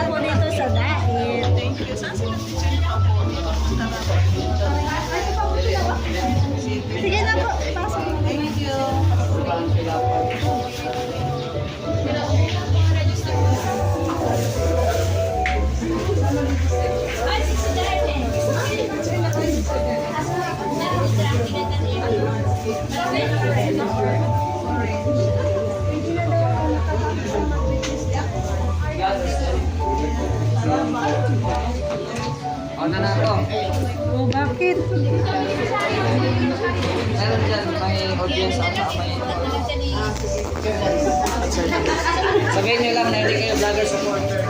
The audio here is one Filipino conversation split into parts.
po dito sa Dait. Thank you. Saan sila teacher niyo po? Sige na po, pasok. Thank you. O na na to. Oh, bakit? Meron dyan, may audience ata, may... Sabihin nyo lang na hindi kayo vlogger supporter.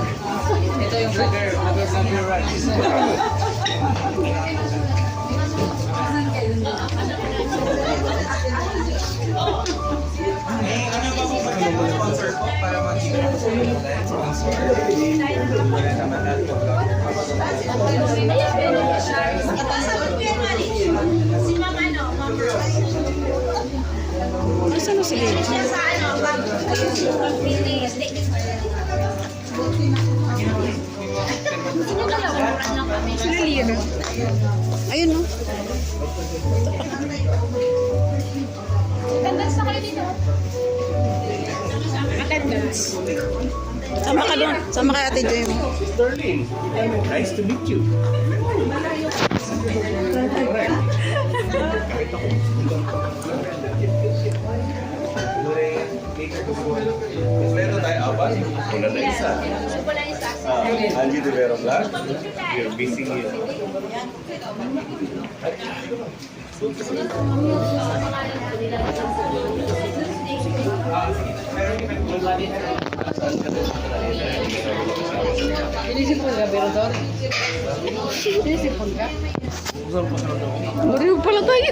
Ito yung vlogger runs. Sponsor po para mag-sponsor. Si Ma'am ano, Ma'am Saan na sila? siya sa ano, mag-finish. Sino dalawa? Lang kami. Sila Lino. Ayun no. Attendance na kayo dito. Attendance. Sama ka doon. Sama kay Ate Jem. Sterling, nice to meet you. Kompleto tayo, apat. Una na isa. Wala isa. Angie de Vero Black, you're missing it. Inisipon ka, pero doon. Inisipon ka? Bariw pala tayo.